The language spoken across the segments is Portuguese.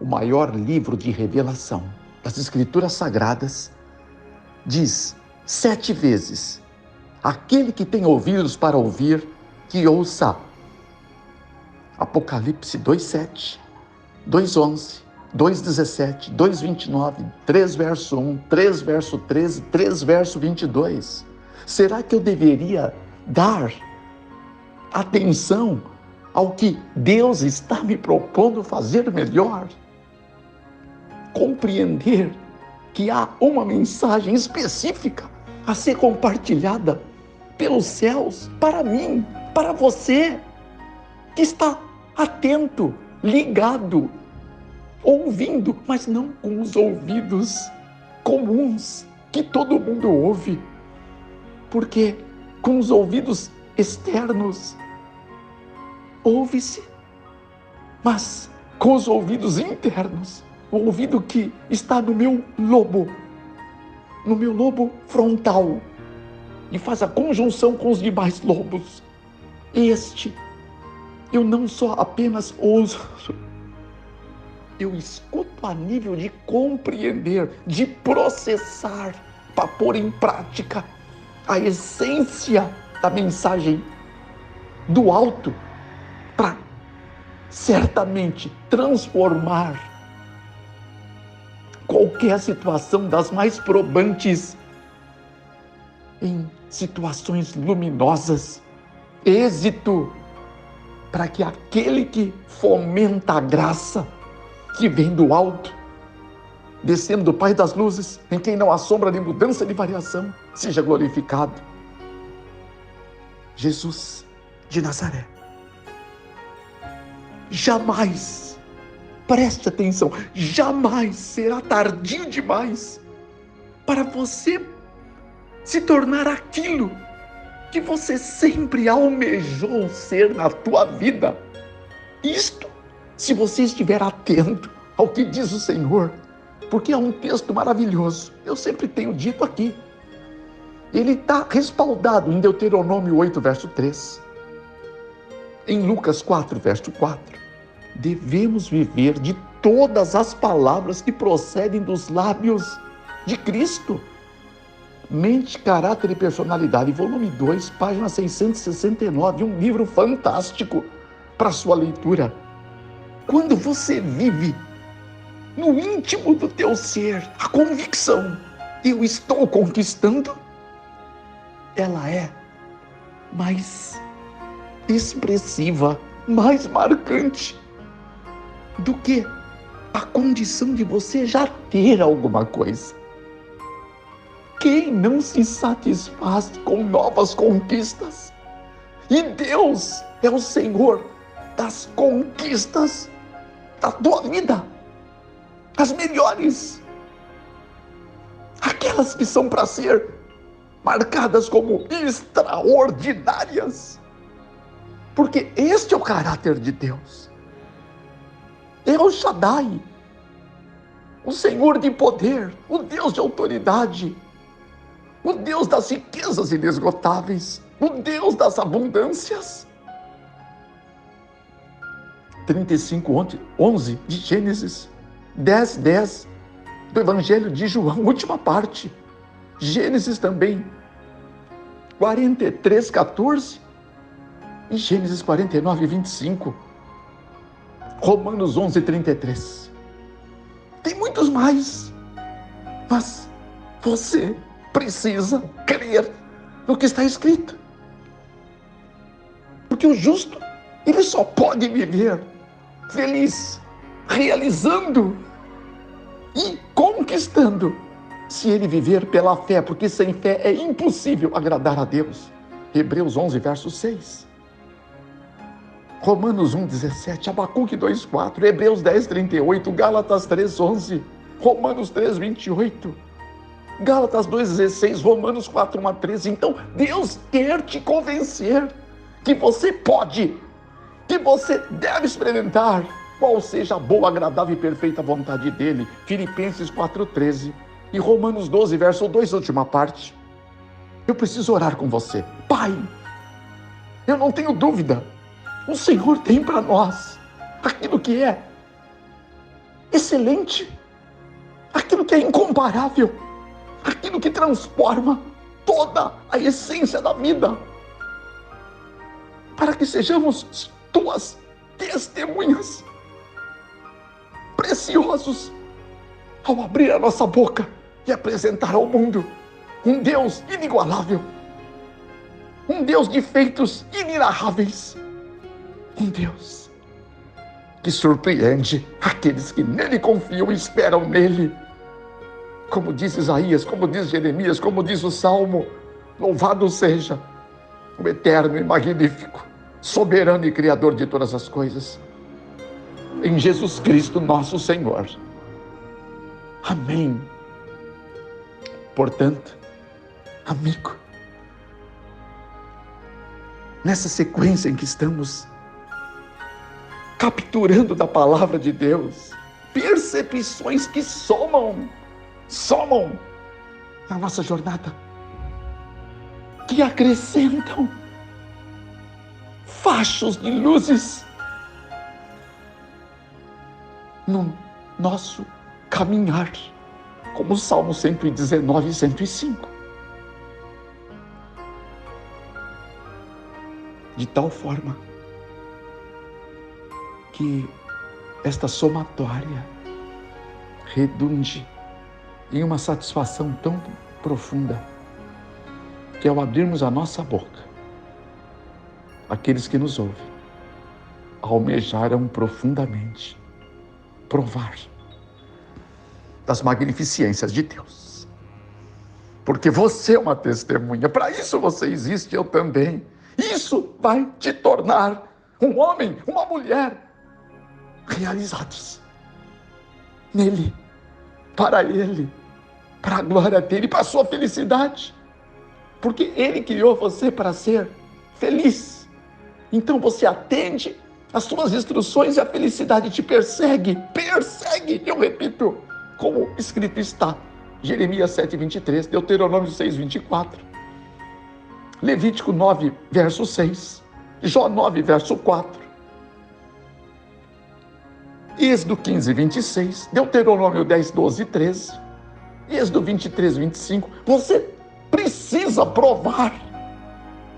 maior livro de revelação das Escrituras Sagradas, diz 7 vezes: aquele que tem ouvidos para ouvir, que ouça. Apocalipse 2:7, 2:11, 2:17, 2:29, 3 verso 1, 3 verso 13, 3 verso 22. Será que eu deveria dar atenção ao que Deus está me propondo fazer melhor? Compreender que há uma mensagem específica a ser compartilhada pelos céus para mim, para você, que está atento, ligado, ouvindo, mas não com os ouvidos comuns que todo mundo ouve, porque com os ouvidos externos ouve-se, mas com os ouvidos internos, o ouvido que está no meu lobo frontal, e faz a conjunção com os demais lobos, eu não só apenas ouço, eu escuto a nível de compreender, de processar, para pôr em prática a essência da mensagem do alto, para certamente transformar qualquer situação das mais probantes em situações luminosas, êxito, para que aquele que fomenta a graça que vem do alto, descendo do Pai das luzes, em quem não há sombra de mudança de variação, seja glorificado. Jesus de Nazaré. Jamais, preste atenção, jamais será tardio demais para você se tornar aquilo que você sempre almejou ser na tua vida. Isto, se você estiver atento ao que diz o Senhor, porque é um texto maravilhoso, eu sempre tenho dito aqui. Ele está respaldado em Deuteronômio 8, verso 3. Em Lucas 4, verso 4. Devemos viver de todas as palavras que procedem dos lábios de Cristo. Mente, Caráter e Personalidade, volume 2, página 669, um livro fantástico para sua leitura. Quando você vive no íntimo do teu ser a convicção, eu estou conquistando, ela é mais expressiva, mais marcante do que a condição de você já ter alguma coisa. Quem não se satisfaz com novas conquistas? E Deus é o Senhor das conquistas da tua vida, as melhores, aquelas que são para ser marcadas como extraordinárias, porque este é o caráter de Deus. É o Shaddai, o Senhor de poder, o Deus de autoridade, o Deus das riquezas inesgotáveis, o Deus das abundâncias. 35:11 de Gênesis, 10:10 do Evangelho de João, última parte. Gênesis também, 43:14 e Gênesis 49:25. Romanos 11:33. Tem muitos mais, mas você precisa crer no que está escrito, porque o justo, ele só pode viver feliz, realizando e conquistando, se ele viver pela fé, porque sem fé é impossível agradar a Deus. Hebreus 11, verso 6. Romanos 1:17, Abacuque 2:4, Hebreus 10:38, Gálatas 3:11, Romanos 3:28, Gálatas 2:16, Romanos 4:1-13. Então, Deus quer te convencer que você pode, que você deve experimentar qual seja a boa, agradável e perfeita vontade dele. Filipenses 4:13 e Romanos 12, verso 2, última parte. Eu preciso orar com você. Pai, eu não tenho dúvida, o Senhor tem para nós aquilo que é excelente, aquilo que é incomparável, aquilo que transforma toda a essência da vida, para que sejamos tuas testemunhas, preciosos, ao abrir a nossa boca e apresentar ao mundo um Deus inigualável, um Deus de feitos inenarráveis, um Deus que surpreende aqueles que nele confiam e esperam nele. Como diz Isaías, como diz Jeremias, como diz o Salmo, louvado seja o eterno e magnífico, soberano e criador de todas as coisas, em Jesus Cristo nosso Senhor. Amém. Portanto, amigo, nessa sequência em que estamos capturando da palavra de Deus percepções que somam na nossa jornada, que acrescentam fachos de luzes no nosso caminhar, como o Salmo 119 e 105. De tal forma que esta somatória redunde em uma satisfação tão profunda que, ao abrirmos a nossa boca, aqueles que nos ouvem almejaram profundamente provar das magnificências de Deus. Porque você é uma testemunha, para isso você existe, eu também. Isso vai te tornar um homem, uma mulher realizados nele, para ele, para a glória dele, para a sua felicidade. Porque ele criou você para ser feliz. Então você atende às suas instruções e a felicidade te persegue, eu repito, como escrito está, Jeremias 7:23, Deuteronômio 6:24, Levítico 9, verso 6, Jó 9, verso 4, Êxodo 15:26, Deuteronômio 10, 12 e 13, Êxodo 23, 25. Você precisa provar.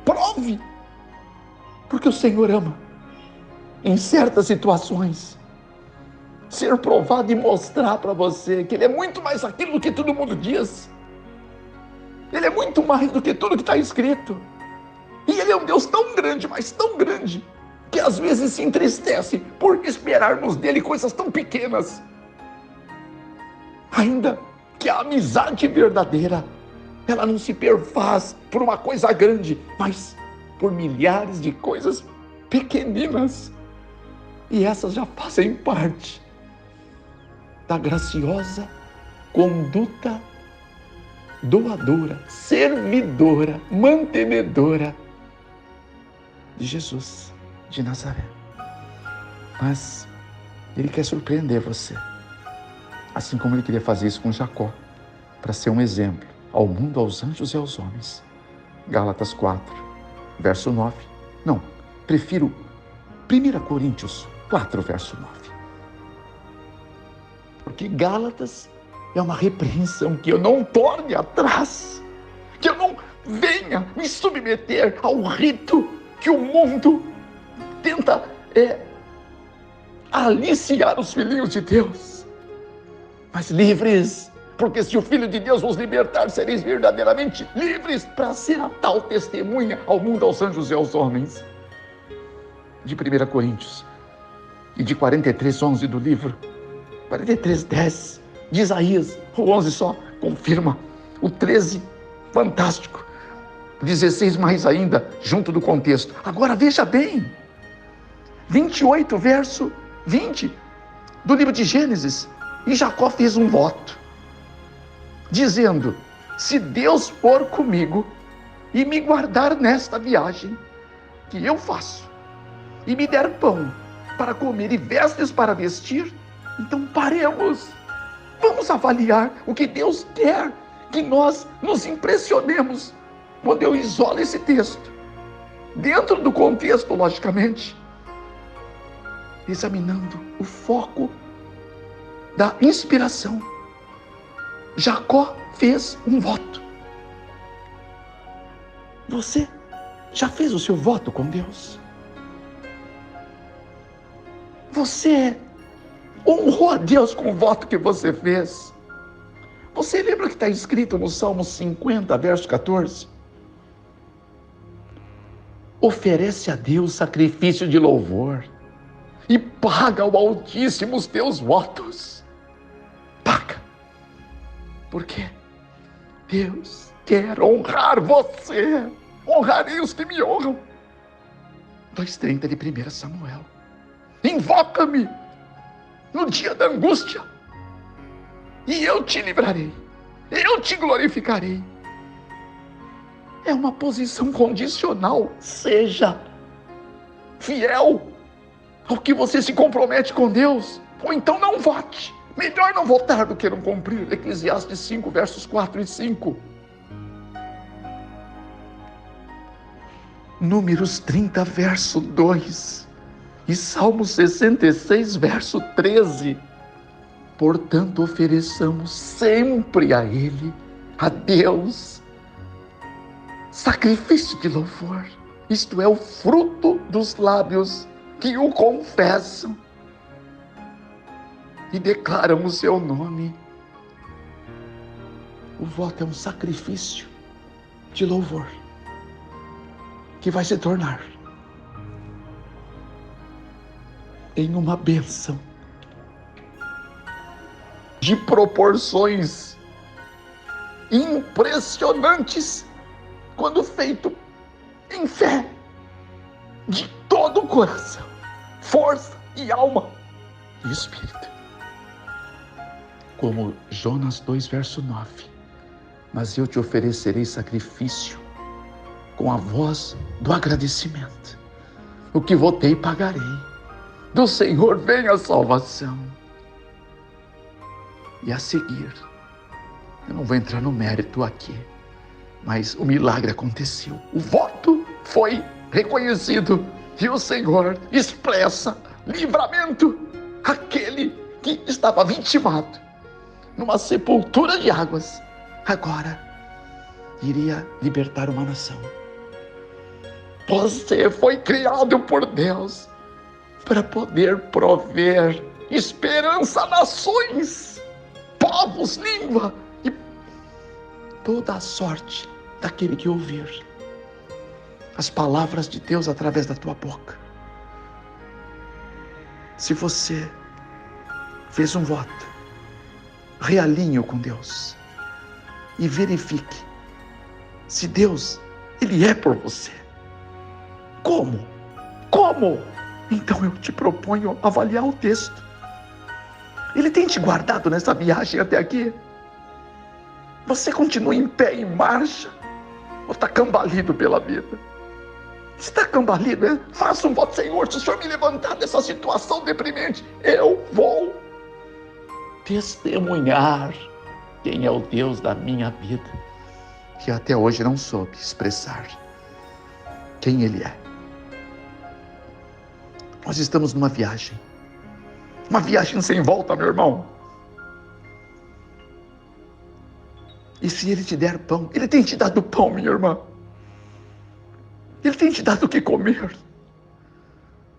Prove. Porque o Senhor ama, em certas situações, ser provado e mostrar para você que Ele é muito mais aquilo do que todo mundo diz. Ele é muito mais do que tudo que está escrito. E Ele é um Deus tão grande, mas tão grande, que às vezes se entristece por esperarmos dele coisas tão pequenas. Ainda que a amizade verdadeira, ela não se perfaz por uma coisa grande, mas por milhares de coisas pequeninas. E essas já fazem parte da graciosa conduta doadora, servidora, mantenedora de Jesus de Nazaré. Mas Ele quer surpreender você, assim como Ele queria fazer isso com Jacó, para ser um exemplo ao mundo, aos anjos e aos homens. Gálatas 4, verso 9. Não, prefiro 1 Coríntios 4, verso 9. Porque Gálatas é uma repreensão que eu não torne atrás, que eu não venha me submeter ao rito que o mundo tenta aliciar os filhinhos de Deus. Mas livres, porque se o Filho de Deus vos libertar, sereis verdadeiramente livres para ser a tal testemunha ao mundo, aos anjos e aos homens. De 1 Coríntios e de 43:11 do livro, 43:10 de Isaías, o 11 só confirma, o 13, fantástico, 16 mais ainda, junto do contexto. Agora veja bem, 28, verso 20 do livro de Gênesis, e Jacó fez um voto, dizendo: se Deus for comigo e me guardar nesta viagem que eu faço, e me der pão para comer e vestes para vestir, então paremos, vamos avaliar o que Deus quer que nós nos impressionemos quando eu isolo esse texto, dentro do contexto, logicamente, examinando o foco da inspiração, Jacó fez um voto. Você já fez o seu voto com Deus? Você honrou a Deus com o voto que você fez? Você lembra que está escrito no Salmo 50, verso 14? Oferece a Deus sacrifício de louvor e paga ao Altíssimo os teus votos. Paga. Por quê? Deus quer honrar você. Honrarei os que me honram. 2:30 de 1 Samuel. Invoca-me no dia da angústia e eu te livrarei. Eu te glorificarei. É uma posição condicional. Seja fiel ao que você se compromete com Deus. Ou então não vote. Melhor não votar do que não cumprir. Eclesiastes 5, versos 4 e 5. Números 30, verso 2. E Salmo 66, verso 13. Portanto, ofereçamos sempre a Ele, a Deus, sacrifício de louvor. Isto é o fruto dos lábios que o confessam e declaram o seu nome. O voto é um sacrifício de louvor que vai se tornar em uma bênção de proporções impressionantes quando feito em fé, de todo o coração, força e alma e espírito. Como Jonas 2, verso 9. Mas eu te oferecerei sacrifício com a voz do agradecimento. O que votei pagarei. Do Senhor vem a salvação. E a seguir, eu não vou entrar no mérito aqui, mas o milagre aconteceu. O voto foi reconhecido e o Senhor expressa livramento àquele que estava vitimado numa sepultura de águas. Agora iria libertar uma nação. Você foi criado por Deus para poder prover esperança a nações, povos, língua e toda a sorte daquele que ouvir as palavras de Deus através da tua boca. Se você fez um voto, realinhe-o com Deus e verifique se Deus, Ele é por você. Como? Como? Então eu te proponho avaliar o texto. Ele tem te guardado nessa viagem até aqui? Você continua em pé, em marcha? Ou está cambalido pela vida? Se está cambalido, né? Faça um voto: Senhor, se o Senhor me levantar dessa situação deprimente, eu vou testemunhar quem é o Deus da minha vida, que até hoje não soube expressar quem Ele é. Nós estamos numa viagem. Uma viagem sem volta, meu irmão. E se Ele te der pão, Ele tem te dado pão, minha irmã. Ele tem te dado o que comer.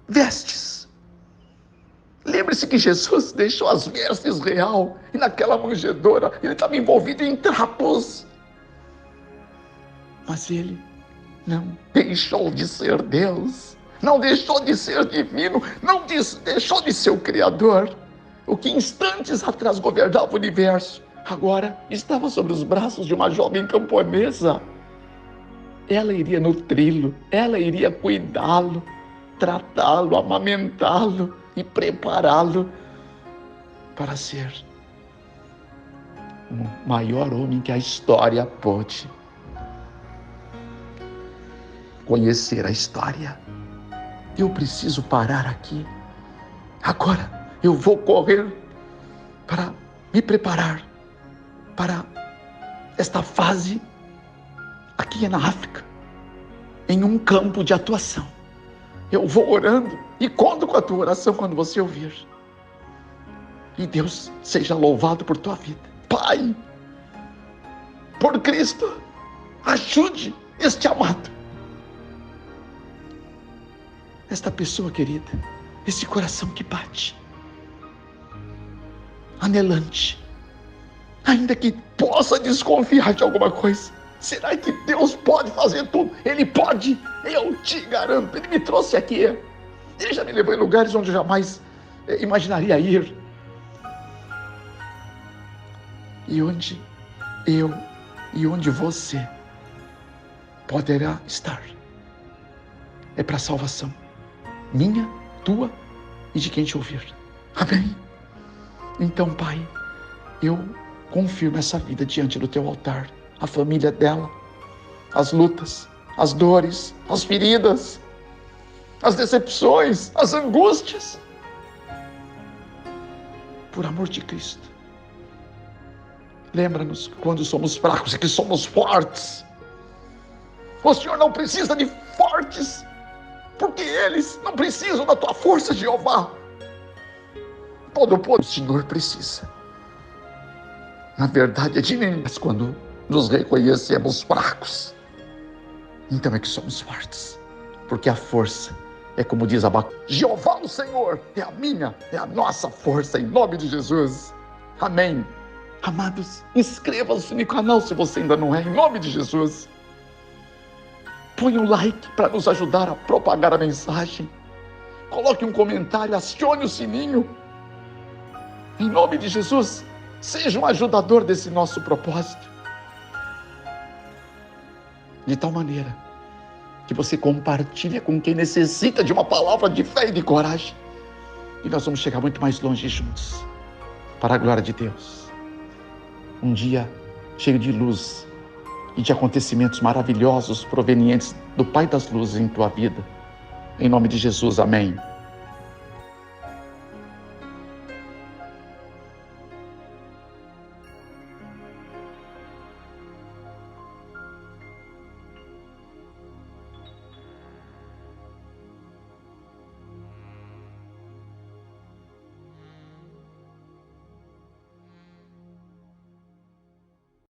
Vestes. Lembre-se que Jesus deixou as vestes real e naquela manjedoura Ele estava envolvido em trapos. Mas Ele não deixou de ser Deus. Não deixou de ser divino, não deixou de ser o Criador. O que instantes atrás governava o universo, agora estava sobre os braços de uma jovem camponesa. Ela iria nutri-lo, ela iria cuidá-lo, tratá-lo, amamentá-lo e prepará-lo para ser o maior homem que a história pôde conhecer. A história. Eu preciso parar aqui. Agora eu vou correr para me preparar para esta fase aqui na África, em um campo de atuação. Eu vou orando e conto com a tua oração quando você ouvir. E Deus seja louvado por tua vida. Pai, por Cristo, ajude este amado, esta pessoa querida, esse coração que bate, anelante, ainda que possa desconfiar de alguma coisa. Será que Deus pode fazer tudo? Ele pode, eu te garanto. Ele me trouxe aqui, ele já me levou em lugares onde eu jamais imaginaria ir, e onde eu e onde você poderá estar é para a salvação minha, tua e de quem te ouvir. Amém? Então, Pai, eu confirmo essa vida diante do teu altar, a família dela, as lutas, as dores, as feridas, as decepções, as angústias. Por amor de Cristo, lembra-nos quando somos fracos e que somos fortes. O Senhor não precisa de fortes, porque eles não precisam da tua força, Jeová. Todo o poder o Senhor precisa. Na verdade, é de nós quando nos reconhecemos fracos. Então é que somos fortes, porque a força é como diz Abacuque: Jeová, o Senhor, é a minha, é a nossa força, em nome de Jesus. Amém. Amados, inscreva-se no canal se você ainda não é, em nome de Jesus. Põe um like para nos ajudar a propagar a mensagem. Coloque um comentário, acione o sininho. Em nome de Jesus, seja um ajudador desse nosso propósito. De tal maneira que você compartilha com quem necessita de uma palavra de fé e de coragem. E nós vamos chegar muito mais longe juntos. Para a glória de Deus. Um dia cheio de luz e de acontecimentos maravilhosos provenientes do Pai das Luzes em tua vida. Em nome de Jesus, amém.